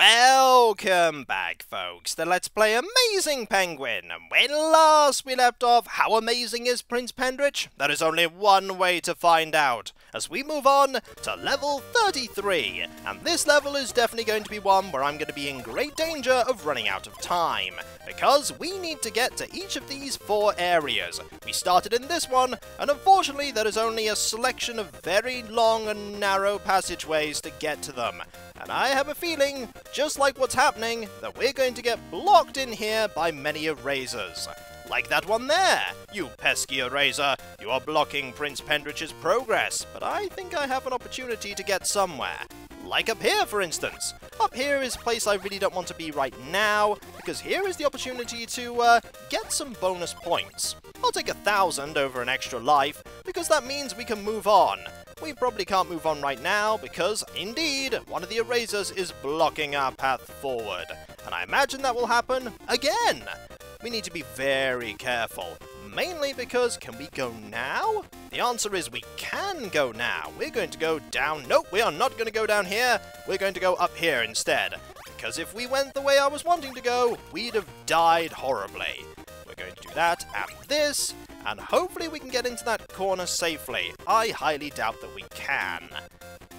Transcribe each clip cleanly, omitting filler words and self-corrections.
Welcome back, folks, to Let's Play Amazing Penguin. And when last we left off, how amazing is Prince Pendrich? There is only one way to find out, as we move on to level 33. And this level is definitely going to be one where I'm going to be in great danger of running out of time, because we need to get to each of these 4 areas. We started in this one, and unfortunately there is only a selection of very long and narrow passageways to get to them. And I have a feeling, just like what's happening, that we're going to get blocked in here by many erasers. Like that one there! You pesky eraser! You are blocking Prince Pendrich's progress, but I think I have an opportunity to get somewhere. Like up here, for instance. Up here is a place I really don't want to be right now, because here is the opportunity to get some bonus points. I'll take 1,000 over an extra life, because that means we can move on. We probably can't move on right now, because, indeed, one of the erasers is blocking our path forward. And I imagine that will happen again! We need to be very careful. Mainly because, can we go now? The answer is we can go now. We're going to go down. Nope, we are not going to go down here. We're going to go up here instead. Because if we went the way I was wanting to go, we'd have died horribly. We're going to do that and this, and hopefully we can get into that corner safely. I highly doubt that we can.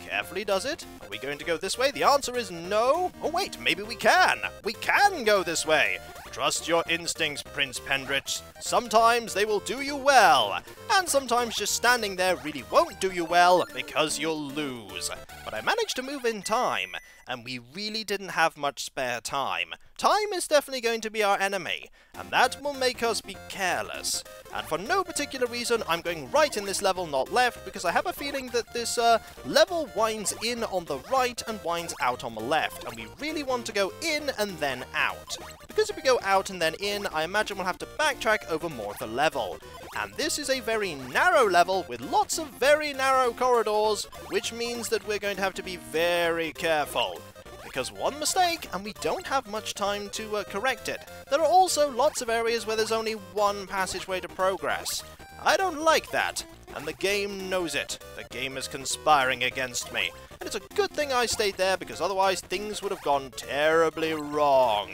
Carefully does it. Are we going to go this way? The answer is no. Oh wait, maybe we can. We can go this way. Trust your instincts, Prince Pendrich. Sometimes they will do you well, and sometimes just standing there really won't do you well because you'll lose. But I managed to move in time, and we really didn't have much spare time. Time is definitely going to be our enemy, and that will make us be careless. And for no particular reason, I'm going right in this level, not left, because I have a feeling that this level winds in on the right and winds out on the left, and we really want to go in and then out. Because if we go out and then in, I imagine we'll have to backtrack over more of the level. And this is a very narrow level with lots of very narrow corridors, which means that we're going to have to be very careful. Because one mistake, and we don't have much time to correct it. There are also lots of areas where there's only one passageway to progress. I don't like that, and the game knows it. The game is conspiring against me. And it's a good thing I stayed there, because otherwise things would have gone terribly wrong.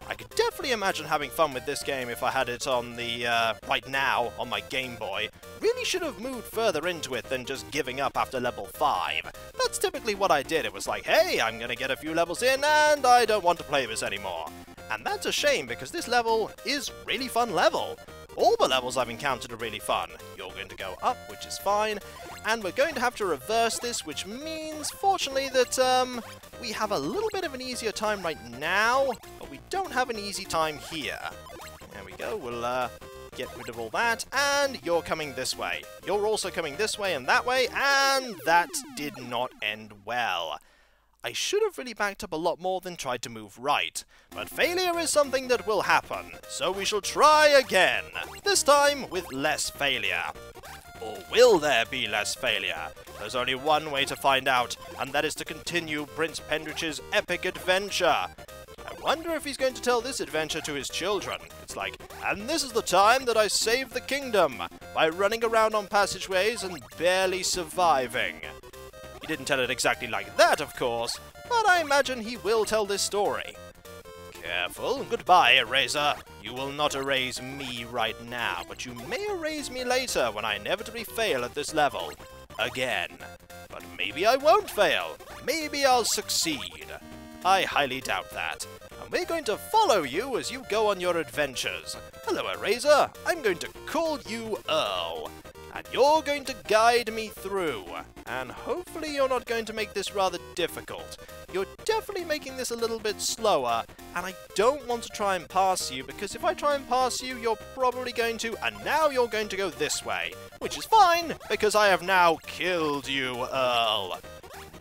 I could definitely imagine having fun with this game if I had it on the, right now, on my Game Boy. Really should have moved further into it than just giving up after level 5. That's typically what I did. It was like, hey, I'm gonna get a few levels in, and I don't want to play this anymore. And that's a shame, because this level is really fun level. All the levels I've encountered are really fun. You're going to go up, which is fine, and we're going to have to reverse this, which means, fortunately, that, we have a little bit of an easier time right now, but we don't have an easy time here. There we go, we'll, get rid of all that, and you're coming this way. You're also coming this way and that did not end well. I should have really backed up a lot more than tried to move right, but failure is something that will happen, so we shall try again, this time with less failure. Or will there be less failure? There's only one way to find out, and that is to continue Prince Pendrich's epic adventure. I wonder if he's going to tell this adventure to his children. It's like, and this is the time that I saved the kingdom, by running around on passageways and barely surviving. He didn't tell it exactly like that, of course, but I imagine he will tell this story. Careful. Goodbye, eraser. You will not erase me right now, but you may erase me later when I inevitably fail at this level. Again. But maybe I won't fail. Maybe I'll succeed. I highly doubt that. And we're going to follow you as you go on your adventures. Hello, eraser. I'm going to call you Earl. And you're going to guide me through. And hopefully you're not going to make this rather difficult. You're definitely making this a little bit slower, and I don't want to try and pass you, because if I try and pass you, you're probably going to, and now you're going to go this way. Which is fine, because I have now killed you, Earl.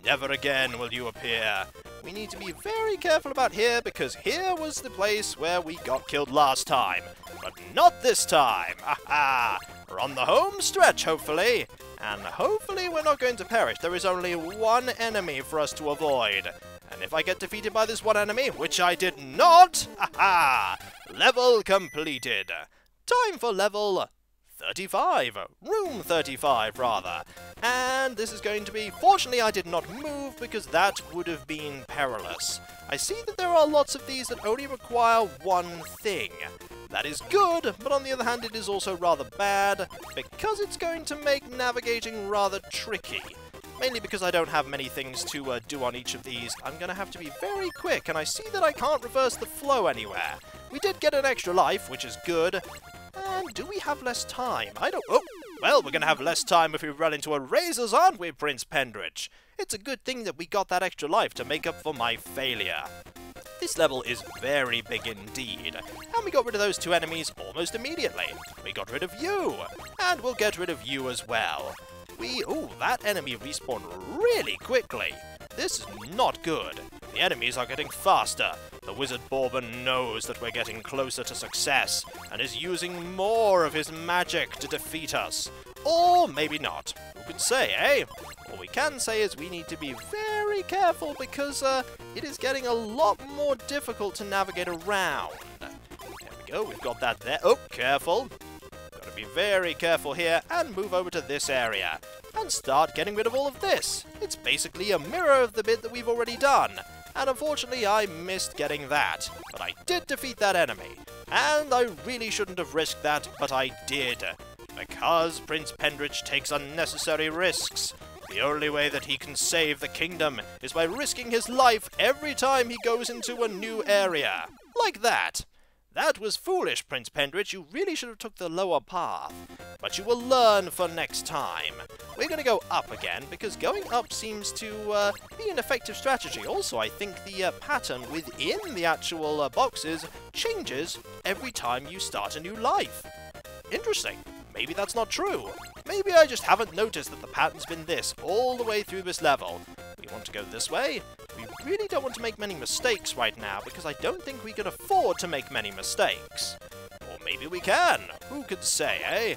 Never again will you appear. We need to be very careful about here, because here was the place where we got killed last time. But not this time! Aha! We're on the home stretch, hopefully. And hopefully we're not going to perish. There is only one enemy for us to avoid. And if I get defeated by this one enemy, which I did not, aha! Level completed. Time for level 35. Room 35, rather. And this is going to be... Fortunately, I did not move because that would have been perilous. I see that there are lots of these that only require one thing. That is good, but on the other hand, it is also rather bad because it's going to make navigating rather tricky. Mainly because I don't have many things to do on each of these. I'm going to have to be very quick, and I see that I can't reverse the flow anywhere. We did get an extra life, which is good. And do we have less time? I don't... Oh! Well, we're going to have less time if we run into a razors, aren't we, Prince Pendrich? It's a good thing that we got that extra life to make up for my failure. This level is very big indeed, and we got rid of those two enemies almost immediately. We got rid of you, and we'll get rid of you as well. Ooh, that enemy respawned really quickly. This is not good. The enemies are getting faster. The wizard Borbon knows that we're getting closer to success, and is using more of his magic to defeat us. Or maybe not. Who can say, eh? All we can say is we need to be very careful because it is getting a lot more difficult to navigate around. There we go, we've got that there. Oh, careful. Gotta be very careful here and move over to this area and start getting rid of all of this. It's basically a mirror of the bit that we've already done. And unfortunately, I missed getting that. But I did defeat that enemy. And I really shouldn't have risked that, but I did. Because Prince Pendrich takes unnecessary risks. The only way that he can save the kingdom is by risking his life every time he goes into a new area. Like that. That was foolish, Prince Pendrich. You really should have took the lower path. But you will learn for next time. We're going to go up again, because going up seems to be an effective strategy. Also, I think the pattern within the actual boxes changes every time you start a new life. Interesting. Maybe that's not true. Maybe I just haven't noticed that the pattern's been this all the way through this level. We want to go this way. We really don't want to make many mistakes right now, because I don't think we can afford to make many mistakes. Or maybe we can. Who could say, eh?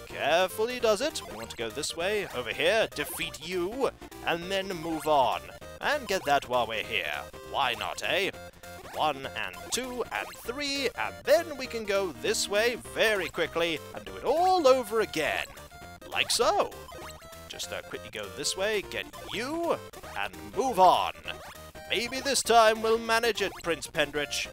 Carefully does it. We want to go this way, over here, defeat you, and then move on. And get that while we're here. Why not, eh? 1 and 2 and 3, and then we can go this way very quickly and do it all over again. Like so. Just quickly go this way, get you, and move on. Maybe this time we'll manage it, Prince Pendrich.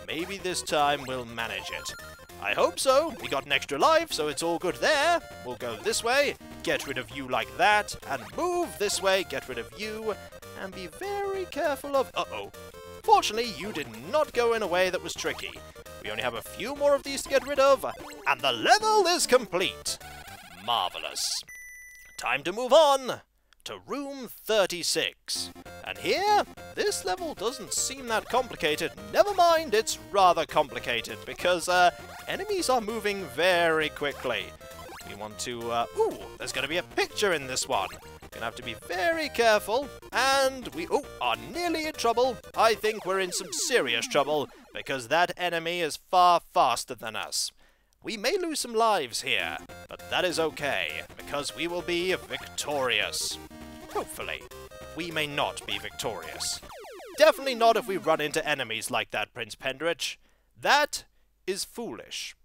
Maybe this time we'll manage it. I hope so. We got an extra life, so it's all good there. We'll go this way, get rid of you like that, and move this way, get rid of you, and be very careful of... Uh-oh. Fortunately, you did not go in a way that was tricky. We only have a few more of these to get rid of, and the level is complete. Marvelous. Time to move on to room 36. And here, this level doesn't seem that complicated. Never mind, it's rather complicated, because enemies are moving very quickly. We want to... ooh, there's going to be a picture in this one. Gonna have to be very careful, and we are nearly in trouble. I think we're in some serious trouble, because that enemy is far faster than us. We may lose some lives here, but that is okay, because we will be victorious. Hopefully. We may not be victorious. Definitely not if we run into enemies like that, Prince Pendrich. That is foolish.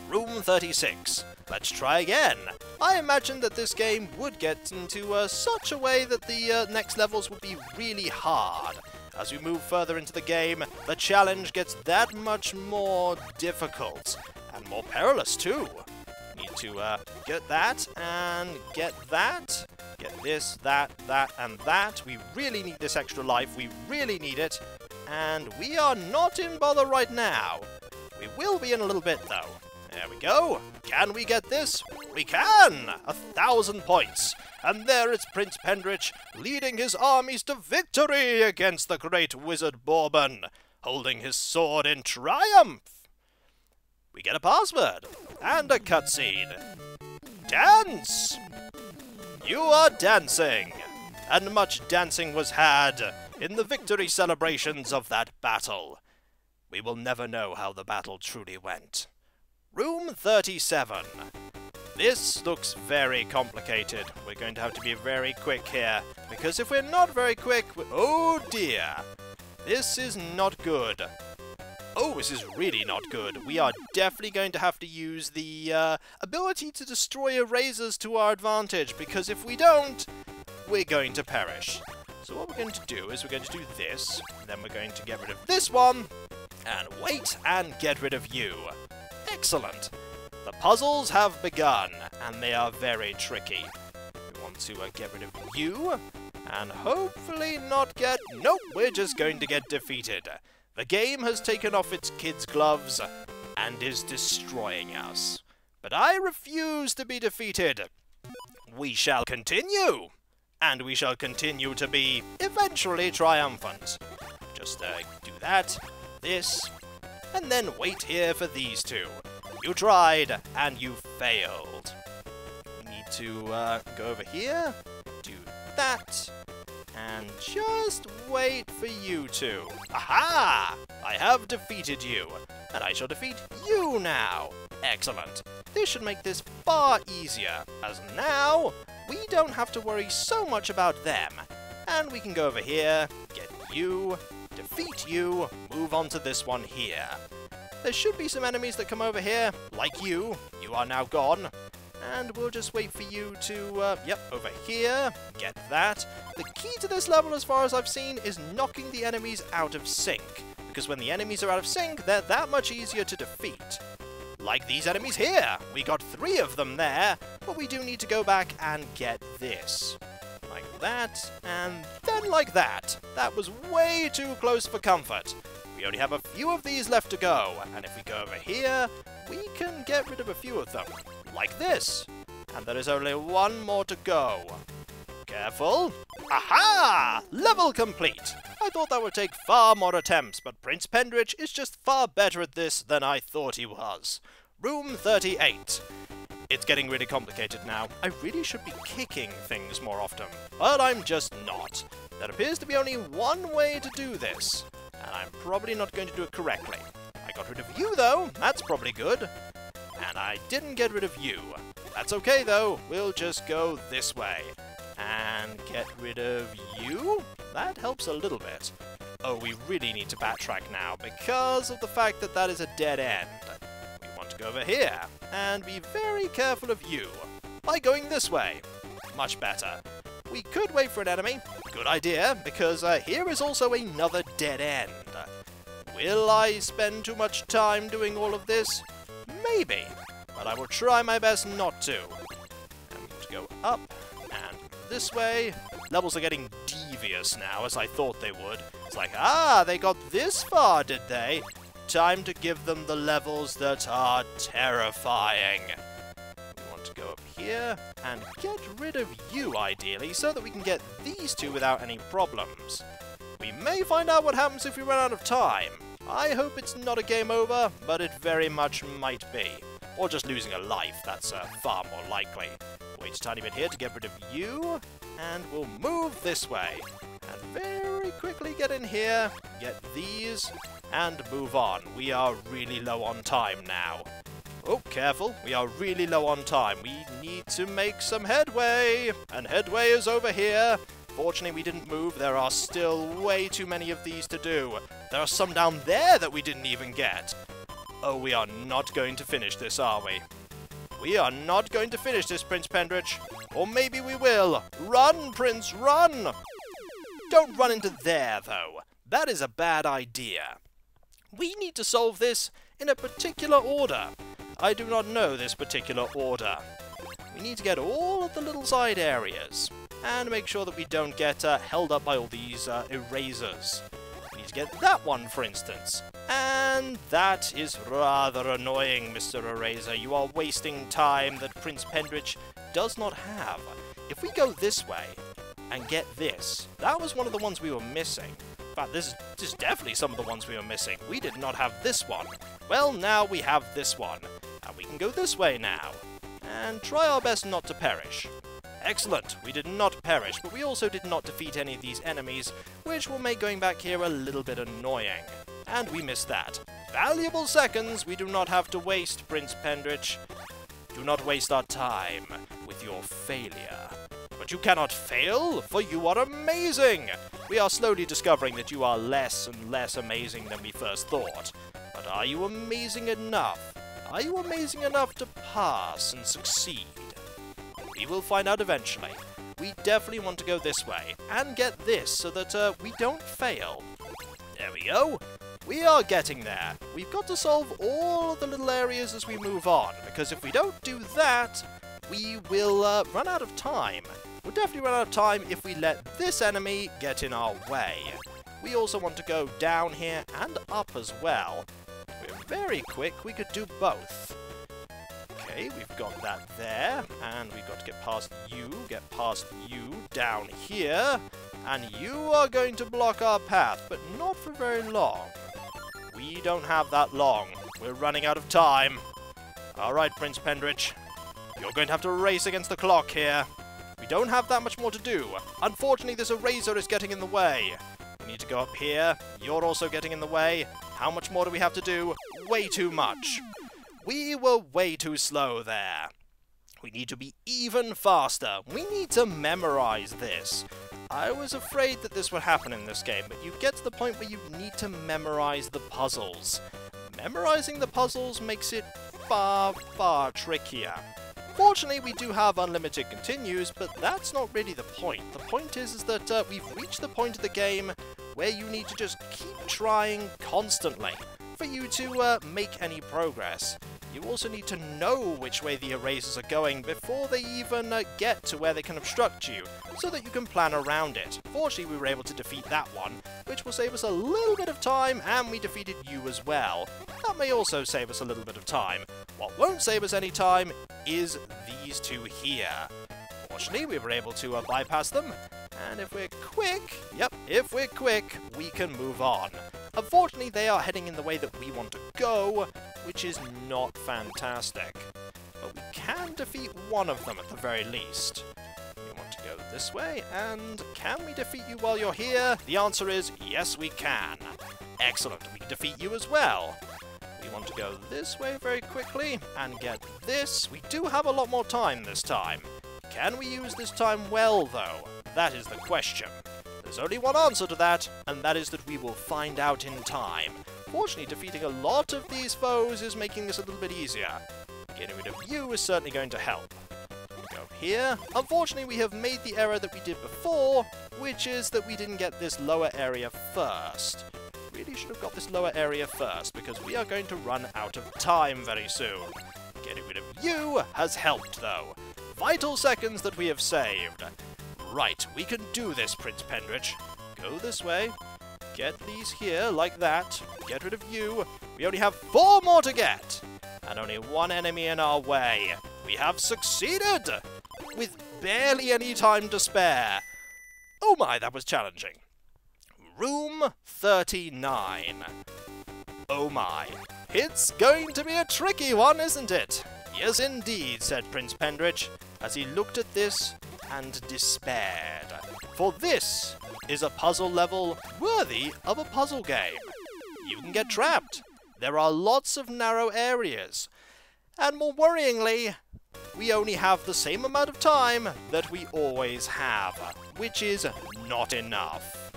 Room 36. Let's try again. I imagined that this game would get into such a way that the next levels would be really hard. As we move further into the game, the challenge gets that much more difficult. And more perilous, too. Need to get that, and get that. Get this, that, and that. We really need this extra life. We really need it. And we are not in bother right now. We will be in a little bit, though. There we go. Can we get this? We can! 1,000 points. And there is Prince Pendrich leading his armies to victory against the great wizard Borbon, holding his sword in triumph. We get a password and a cutscene. Dance! You are dancing. And much dancing was had in the victory celebrations of that battle. We will never know how the battle truly went. Room 37. This looks very complicated. We're going to have to be very quick here, because if we're not very quick, oh dear. This is not good. Oh Oh, this is really not good. We are definitely going to have to use the ability to destroy erasers to our advantage, because if we don't, we're going to perish. So what we're going to do is we're going to do this, then we're going to get rid of this one, and wait and get rid of you. Excellent! The puzzles have begun, and they are very tricky. We want to get rid of you, and hopefully not get... Nope, we're just going to get defeated. The game has taken off its kids' gloves and is destroying us. But I refuse to be defeated. We shall continue, and we shall continue to be eventually triumphant. Just do that, this, and then wait here for these two. You tried, and you failed. We need to go over here, do that, and just wait for you two. Aha! I have defeated you, and I shall defeat you now. Excellent. This should make this far easier, as now we don't have to worry so much about them. And we can go over here, get you, defeat you, move on to this one here. There should be some enemies that come over here, like you. You are now gone. And we'll just wait for you to, yep, over here, get that. The key to this level, as far as I've seen, is knocking the enemies out of sync. Because when the enemies are out of sync, they're that much easier to defeat. Like these enemies here. We got 3 of them there, but we do need to go back and get this. Like that, and then like that. That was way too close for comfort. We only have a few of these left to go, and if we go over here, we can get rid of a few of them. Like this. And there is only one more to go. Careful. Aha! Level complete! I thought that would take far more attempts, but Prince Pendrich is just far better at this than I thought he was. Room 38. It's getting really complicated now. I really should be kicking things more often, but I'm just not. There appears to be only one way to do this, and I'm probably not going to do it correctly. I got rid of you, though. That's probably good. And I didn't get rid of you. That's okay, though. We'll just go this way. And get rid of you? That helps a little bit. Oh, we really need to backtrack now, because of the fact that that is a dead end. We want to go over here, and be very careful of you, by going this way. Much better. We could wait for an enemy. Good idea, because here is also another dead end. Will I spend too much time doing all of this? Maybe, but I will try my best not to. And to go up, and this way. Levels are getting devious now, as I thought they would. It's like, ah, they got this far, did they? Time to give them the levels that are terrifying. We want to go up here, and get rid of you, ideally, so that we can get these two without any problems. We may find out what happens if we run out of time. I hope it's not a game over, but it very much might be. Or just losing a life, that's far more likely. Wait a tiny bit here to get rid of you, and we'll move this way. And very quickly get in here, get these, and move on. We are really low on time now. Oh, careful, we are really low on time. We need to make some headway, and headway is over here. Fortunately, we didn't move. There are still way too many of these to do. There are some down there that we didn't even get. Oh, we are not going to finish this, are we? We are not going to finish this, Prince Pendrich. Or maybe we will. Run, Prince, run! Don't run into there, though. That is a bad idea. We need to solve this in a particular order. I do not know this particular order. We need to get all of the little side areas, and make sure that we don't get held up by all these erasers. We need to get that one, for instance. And that is rather annoying, Mr. Eraser. You are wasting time that Prince Pendrich does not have. If we go this way and get this, that was one of the ones we were missing. In fact, this is definitely some of the ones we were missing. We did not have this one. Well, now we have this one. And we can go this way now. And try our best not to perish. Excellent, we did not perish, but we also did not defeat any of these enemies, which will make going back here a little bit annoying. And we missed that. Valuable seconds we do not have to waste, Prince Pendrich. Do not waste our time with your failure. But you cannot fail, for you are amazing! We are slowly discovering that you are less and less amazing than we first thought. But are you amazing enough? Are you amazing enough to pass and succeed? We will find out eventually. We definitely want to go this way and get this so that we don't fail. There we go. We are getting there. We've got to solve all of the little areas as we move on, because if we don't do that, we will run out of time. We'll definitely run out of time if we let this enemy get in our way. We also want to go down here and up as well. We're very quick, we could do both. Okay, we've got that there, and we've got to get past you down here, and you are going to block our path, but not for very long. We don't have that long. We're running out of time. Alright, Prince Pendrich. You're going to have to race against the clock here. We don't have that much more to do. Unfortunately, this eraser is getting in the way. We need to go up here. You're also getting in the way. How much more do we have to do? Way too much. We were way too slow there. We need to be even faster. We need to memorize this. I was afraid that this would happen in this game, but you get to the point where you need to memorize the puzzles. Memorizing the puzzles makes it far, far trickier. Fortunately, we do have unlimited continues, but that's not really the point. The point is that we've reached the point of the game where you need to just keep trying constantly for you to make any progress. You also need to know which way the erasers are going before they even get to where they can obstruct you, so that you can plan around it. Fortunately, we were able to defeat that one, which will save us a little bit of time, and we defeated you as well. That may also save us a little bit of time. What won't save us any time is these two here. Fortunately, we were able to bypass them, and if we're quick, if we're quick, we can move on. Unfortunately, they are heading in the way that we want to go, which is not fantastic. But we can defeat one of them at the very least. We want to go this way, and can we defeat you while you're here? The answer is yes, we can. Excellent, we can defeat you as well. We want to go this way very quickly and get this. We do have a lot more time this time. Can we use this time well, though? That is the question. There's only one answer to that, and that is that we will find out in time. Fortunately, defeating a lot of these foes is making this a little bit easier. Getting rid of you is certainly going to help. Go here. Unfortunately, we have made the error that we did before, which is that we didn't get this lower area first. Really should have got this lower area first, because we are going to run out of time very soon. Getting rid of you has helped, though. Vital seconds that we have saved. Right, we can do this, Prince Pendrich. Go this way. Get these here, like that. Get rid of you. We only have 4 more to get. And only one enemy in our way. We have succeeded! With barely any time to spare. Oh my, that was challenging. Room 39. Oh my. It's going to be a tricky one, isn't it? Yes, indeed, said Prince Pendrich, as he looked at this and despaired. For this is a puzzle level worthy of a puzzle game. You can get trapped. There are lots of narrow areas. And more worryingly, we only have the same amount of time that we always have, which is not enough.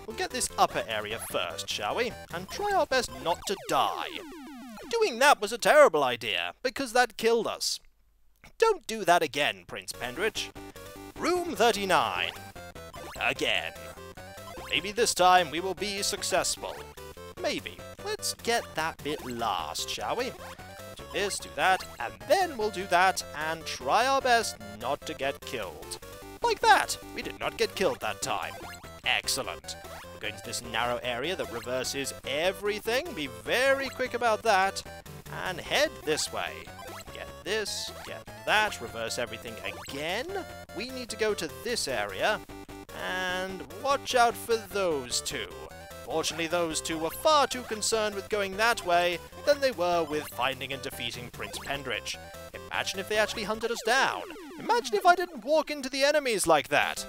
We'll get this upper area first, shall we? And try our best not to die. Doing that was a terrible idea, because that killed us. Don't do that again, Prince Pendrich. Room 39. Again. Maybe this time we will be successful. Maybe. Let's get that bit last, shall we? Do this, do that, and then we'll do that, and try our best not to get killed. Like that! We did not get killed that time. Excellent. We're going to this narrow area that reverses everything. Be very quick about that. And head this way. Get this, get that, reverse everything again. We need to go to this area. And watch out for those two. Fortunately, those two were far too concerned with going that way than they were with finding and defeating Prince Pendrich. Imagine if they actually hunted us down. Imagine if I didn't walk into the enemies like that.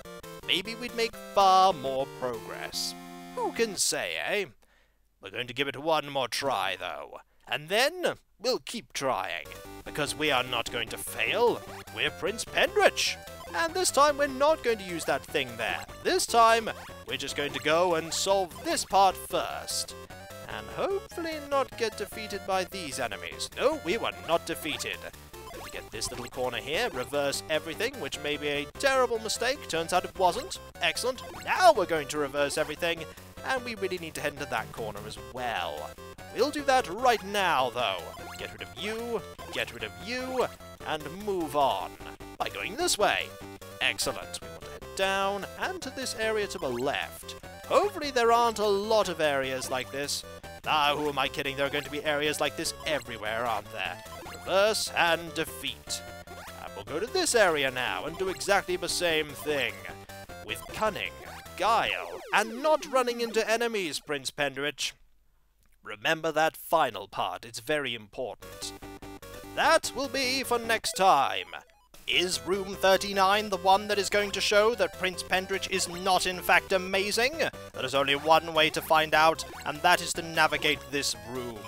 Maybe we'd make far more progress. Who can say, eh? We're going to give it one more try, though. And then we'll keep trying. Because we are not going to fail. We're Prince Pendrich. And this time we're not going to use that thing there. This time, we're just going to go and solve this part first. and hopefully not get defeated by these enemies. No, we were not defeated. We get this little corner here, reverse everything, which may be a terrible mistake. Turns out it wasn't. Excellent. Now we're going to reverse everything, and we really need to head into that corner as well. We'll do that right now, though. Get rid of you, and move on by going this way. Excellent. We want to head down and to this area to the left. Hopefully there aren't a lot of areas like this. Ah, who am I kidding? There are going to be areas like this everywhere, aren't there? Reverse and defeat. And we'll go to this area now and do exactly the same thing. With cunning, guile, and not running into enemies, Prince Pendrich. Remember that final part, it's very important. That will be for next time. Is room 39 the one that is going to show that Prince Pendrich is not in fact amazing? There is only one way to find out, and that is to navigate this room.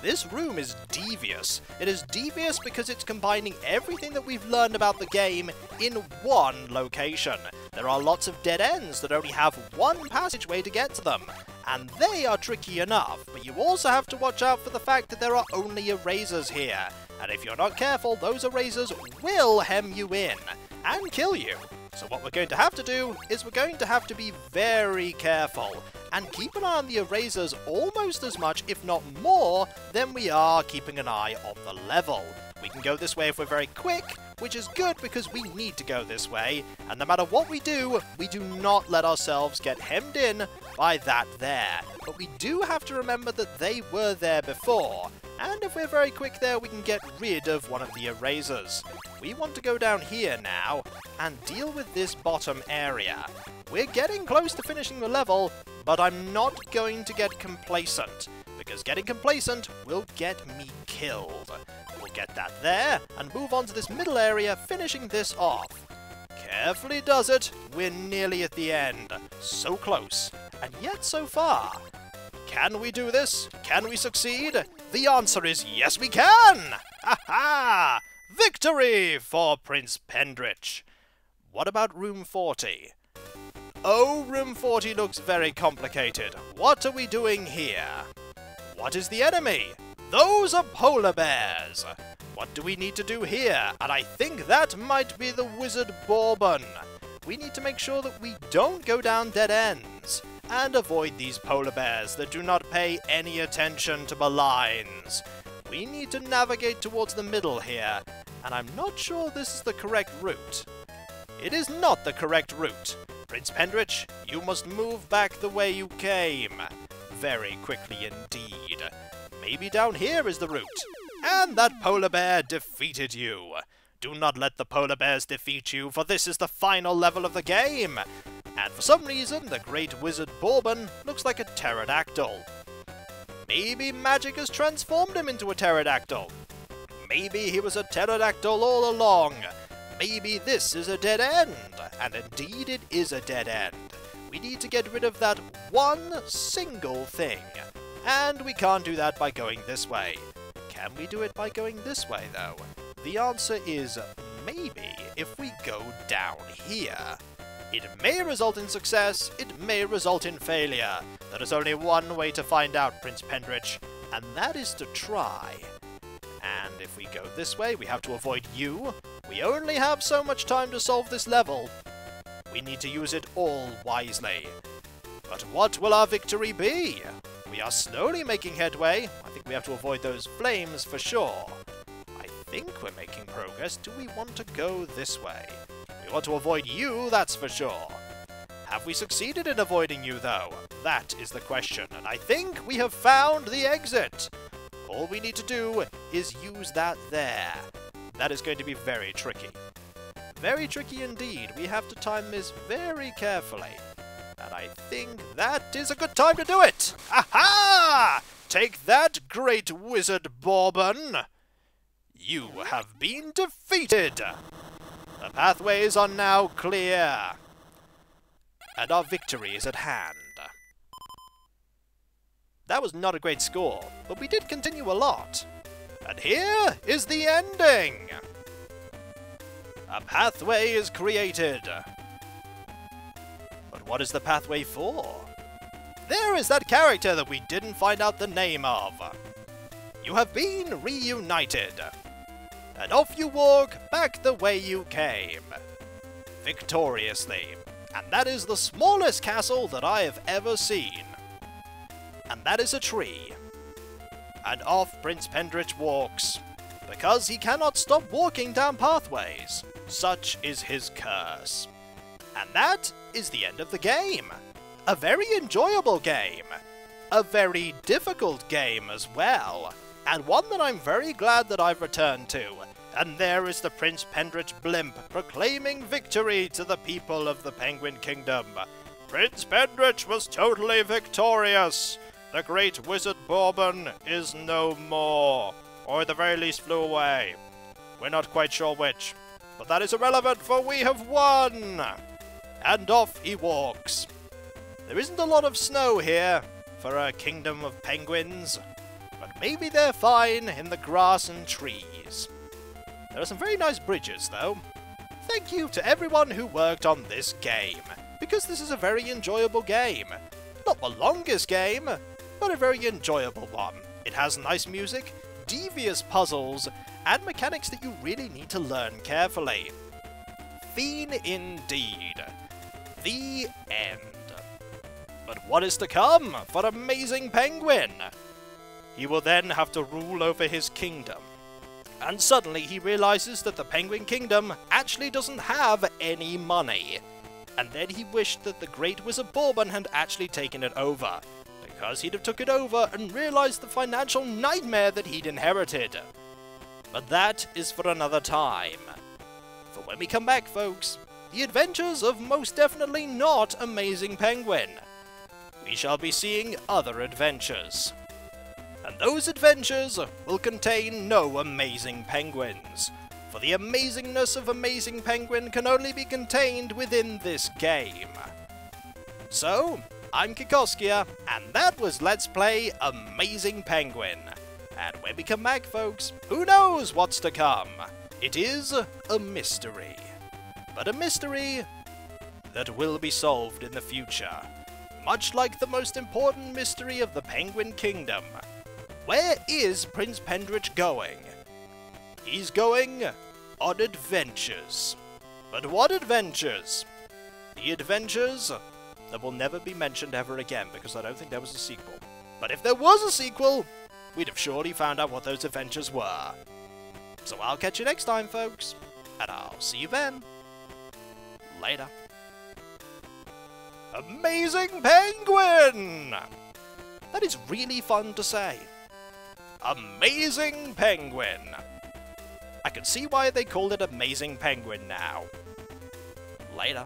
This room is devious. It is devious because it's combining everything that we've learned about the game in one location. There are lots of dead ends that only have one passageway to get to them, and they are tricky enough, but you also have to watch out for the fact that there are only erasers here, and if you're not careful, those erasers will hem you in and kill you. So what we're going to have to do is we're going to have to be very careful and keep an eye on the erasers almost as much, if not more, than we are keeping an eye on the level. We can go this way if we're very quick, which is good because we need to go this way, and no matter what we do not let ourselves get hemmed in by that there. But we do have to remember that they were there before, and if we're very quick there, we can get rid of one of the erasers. We want to go down here now and deal with this bottom area. We're getting close to finishing the level, but I'm not going to get complacent, because getting complacent will get me killed. We'll get that there, and move on to this middle area, finishing this off. Carefully does it, we're nearly at the end. So close, and yet so far. Can we do this? Can we succeed? The answer is yes we can! Ha ha! Victory for Prince Pendrich! What about room 40? Oh, room 40 looks very complicated. What are we doing here? What is the enemy? Those are polar bears! What do we need to do here? And I think that might be the wizard Borbon. We need to make sure that we don't go down dead ends, and avoid these polar bears that do not pay any attention to the lines. We need to navigate towards the middle here, and I'm not sure this is the correct route. It is not the correct route. Prince Pendrich, you must move back the way you came. Very quickly indeed. Maybe down here is the route. And that polar bear defeated you. Do not let the polar bears defeat you, for this is the final level of the game. And for some reason, the great wizard Borbon looks like a pterodactyl. Maybe magic has transformed him into a pterodactyl. Maybe he was a pterodactyl all along. Maybe this is a dead end. And indeed it is a dead end. We need to get rid of that one single thing. And we can't do that by going this way. Can we do it by going this way, though? The answer is maybe if we go down here. It may result in success, it may result in failure. There is only one way to find out, Prince Pendrich, and that is to try. And if we go this way, we have to avoid you. We only have so much time to solve this level. We need to use it all wisely. But what will our victory be? We are slowly making headway. I think we have to avoid those flames for sure. I think we're making progress. Do we want to go this way? We want to avoid you, that's for sure. Have we succeeded in avoiding you, though? That is the question, and I think we have found the exit. All we need to do is use that there. That is going to be very tricky. Very tricky indeed. We have to time this very carefully. And I think that is a good time to do it! Aha! Take that, great wizard Borbon! You have been defeated! The pathways are now clear. And our victory is at hand. That was not a great score, but we did continue a lot. And here is the ending! A pathway is created. But what is the pathway for? there is that character that we didn't find out the name of. You have been reunited. And off you walk back the way you came. Victoriously. And that is the smallest castle that I have ever seen. And that is a tree. And off Prince Pendrich walks, because he cannot stop walking down pathways. Such is his curse. And that is the end of the game. A very enjoyable game. A very difficult game as well. And one that I'm very glad that I've returned to. And there is the Prince Pendrich blimp proclaiming victory to the people of the Penguin Kingdom. Prince Pendrich was totally victorious. The great wizard Borbon is no more. Or at the very least flew away. We're not quite sure which. But that is irrelevant, for we have won! And off he walks. There isn't a lot of snow here for a kingdom of penguins. But maybe they're fine in the grass and trees. There are some very nice bridges, though. Thank you to everyone who worked on this game, because this is a very enjoyable game. Not the longest game, but a very enjoyable one. It has nice music, devious puzzles, and mechanics that you really need to learn carefully. Fiend indeed. The end. But what is to come for Amazing Penguin? He will then have to rule over his kingdom. And suddenly he realizes that the Penguin Kingdom actually doesn't have any money. And then he wished that the great wizard Borbon had actually taken it over, because he'd have took it over and realized the financial nightmare that he'd inherited. But that is for another time. For when we come back, folks, the adventures of most definitely not Amazing Penguin. We shall be seeing other adventures. And those adventures will contain no Amazing Penguins, for the amazingness of Amazing Penguin can only be contained within this game. So, I'm Kikoskia, and that was Let's Play Amazing Penguin. And when we come back, folks, who knows what's to come? It is a mystery. But a mystery that will be solved in the future. Much like the most important mystery of the Penguin Kingdom. Where is Prince Pendrich going? He's going on adventures. But what adventures? The adventures that will never be mentioned ever again, because I don't think there was a sequel. But if there was a sequel, we'd have surely found out what those adventures were. So I'll catch you next time, folks, and I'll see you then. Later. Amazing Penguin! That is really fun to say. Amazing Penguin! I can see why they called it Amazing Penguin now. Later.